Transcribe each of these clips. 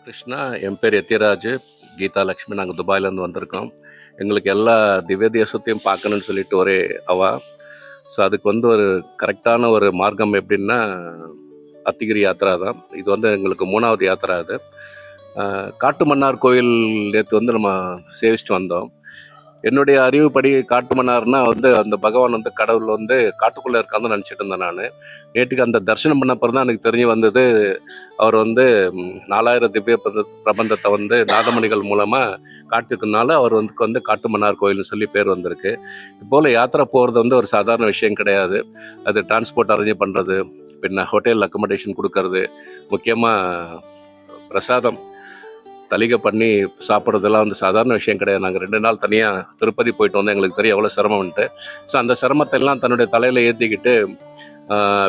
கிருஷ்ணா, என் பேர் எத்தியராஜ், கீதா லக்ஷ்மி. நாங்கள் துபாயிலேருந்து வந்திருக்கோம். எங்களுக்கு எல்லா திவ்ய தேசத்தையும் பார்க்கணுன்னு சொல்லிட்டு ஒரே அவா. ஸோ அதுக்கு ஒரு கரெக்டான ஒரு மார்க்கம் எப்படின்னா அத்திகிரி யாத்திரா தான். இது எங்களுக்கு 3வது யாத்திரா. அது காட்டு மன்னார் கோயில் நேற்று நம்ம சேவிச்சுட்டு வந்தோம். என்னுடைய அறிவுப்படி காட்டு மன்னார்னா அந்த பகவான் கடவுள் காட்டுக்குள்ளே இருக்கான்னு நினச்சிட்டு இருந்தேன் நான். நேற்றுக்கு அந்த தரிசனம் பண்ணப்பறம் தான் எனக்கு தெரிய வந்தது. அவர் 4000 திவ்ய பிரபந்தத்தை நாதமணிகள் மூலமாக காட்டுக்குனால அவர் காட்டு மன்னார் கோயில்னு சொல்லி பேர் வந்திருக்கு. இதுபோல் யாத்திரை போகிறது ஒரு சாதாரண விஷயம் கிடையாது. அது டிரான்ஸ்போர்ட் அரேஞ்ச் பண்ணுறது, பின்ன ஹோட்டல் அக்கமடேஷன் கொடுக்கறது, முக்கியமாக பிரசாதம் தலிகை பண்ணி சாப்பிட்றதெல்லாம் சாதாரண விஷயம் கிடையாது. நாங்கள் 2 நாள் தனியாக திருப்பதி போயிட்டு வந்தோம். எங்களுக்கு தெரியும் எவ்வளோ சிரமம்ன்ட்டு. ஸோ அந்த சிரமத்தை எல்லாம் தன்னுடைய தலையில் ஏற்றிக்கிட்டு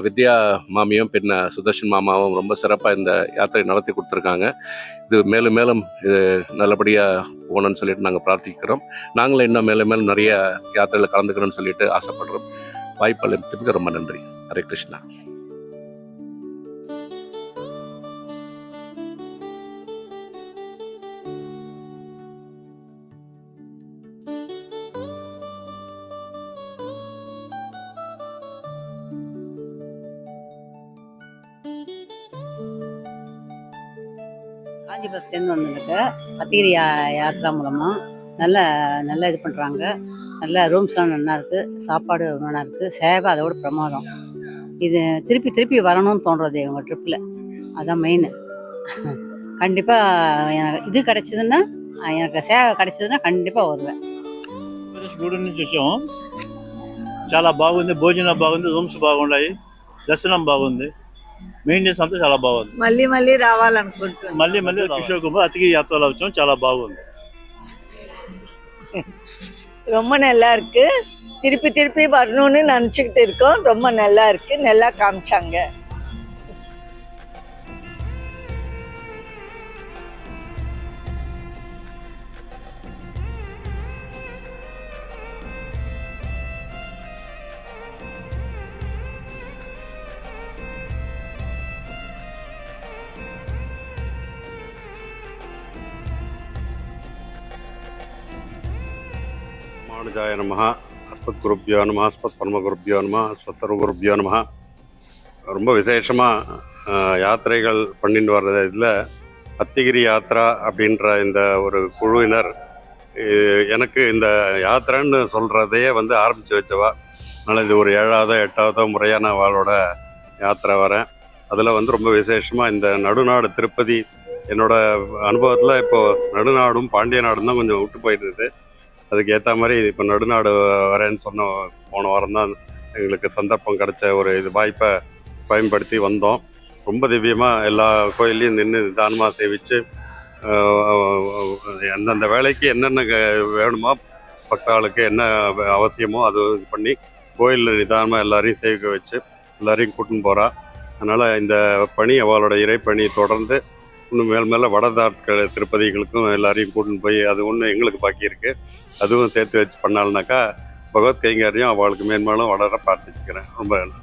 வித்யா மாமியும் பின்ன சுதர்ஷன் மாமாவும் ரொம்ப சிறப்பாக இந்த யாத்திரை நடத்தி கொடுத்துருக்காங்க. இது மேலும் மேலும் இது நல்லபடியாக போகணும்னு சொல்லிட்டு நாங்கள் பிரார்த்திக்கிறோம். நாங்களும் இன்னும் மேலும் மேலும் நிறைய யாத்திரையில் கலந்துக்கிறோன்னு சொல்லிட்டு ஆசைப்படுறோம். வாய்ப்பளித்ததுக்கு ரொம்ப நன்றி. ஹரே கிருஷ்ணா. காஞ்சிபுரத்துலேருந்து வந்துருக்கு. அத்திகிரி யாத்திரா மூலமாக நல்லா இது பண்ணுறாங்க. நல்ல ரூம்ஸ்லாம் நல்லா இருக்குது, சாப்பாடு நல்லா இருக்குது, சேவை அதோட பிரமாதம். இது திருப்பி திருப்பி வரணும்னு தோன்றது இவங்க ட்ரிப்பில். அதான் மெயின். கண்டிப்பாக எனக்கு இது கிடச்சிதுன்னா, எனக்கு சேவை கிடச்சிதுன்னா కண்டிப்பாக வருவேன். గుడి నుంచి వచ్చాము. చాలా బాగుంది, భోజనం బాగుంది, రూమ్స్ బాగున్నాయి, దర్శనం బాగుంది, మెయింటెనెన్స్ అంతా చాలా బాగుంది. మళ్ళీ రావాలనుకుంటున్నాను. మళ్ళీ కిషోర్ కుమార్ అతికి యాత్రలో వచ్చాం. చాలా బాగుంది. ரொம்ப நல்லா இருக்கு. திருப்பி திருப்பி வரணும்னு நினச்சிக்கிட்டு இருக்கோம். ரொம்ப நல்லா இருக்கு, நல்லா காமிச்சாங்க. ராமானுஜாய நமஹ. அஸ்மத் குருப்யோ நமஹ, அஸ்மத் பரமகுருப்யோ நமஹ, அஸ்மத் சர்வகுருப்யோ நமஹ. ரொம்ப விசேஷமாக யாத்திரைகள் பண்ணிட்டு வர்றது. இதில் அத்திகிரி யாத்ரா அப்படின்ற இந்த ஒரு குழுவினர் எனக்கு இந்த யாத்திரைன்னு சொல்கிறதையே ஆரம்பித்து வச்சவா. அதனால் இது ஒரு 7வது 8வது முறையான அவளோட யாத்திரை வரேன். அதில் ரொம்ப விசேஷமாக இந்த நடுநாடு திருப்பதி என்னோடய அனுபவத்தில் இப்போது நடுநாடும் பாண்டிய நாடும் தான் கொஞ்சம் விட்டு போயிட்டு இருக்குது. அதுக்கு ஏற்ற மாதிரி இப்போ நடுநாடு வரேன்னு போன வாரம் தான் எங்களுக்கு சந்தர்ப்பம் கிடைச்ச ஒரு வாய்ப்பை பயன்படுத்தி வந்தோம். ரொம்ப திவ்யமாக எல்லா கோயில்லையும் நின்று நிதானமாக சேவித்து அந்தந்த வேலைக்கு என்னென்ன வேணுமோ, பக்தாளுக்கு என்ன அவசியமோ அது பண்ணி கோயிலில் நிதானமாக எல்லாரையும் சேவிக்க வச்சு எல்லாரையும் கூட்டின்னு போகிறா. அதனால் இந்த பணி அவளோட இறைப்பணி தொடர்ந்து இன்னும் மேலே வடநாட்கள் திருப்பதிகளுக்கும் எல்லாரையும் கூட்டின்னு போய் அது ஒன்று எங்களுக்கு பாக்கி இருக்குது. அதுவும் சேர்த்து வச்சு பண்ணாலுனாக்கா பகவத் கைங்கரியம் அவளுக்கு மேன்மேலும் வளர பிரார்த்திச்சுக்கிறேன். ரொம்ப நன்றி.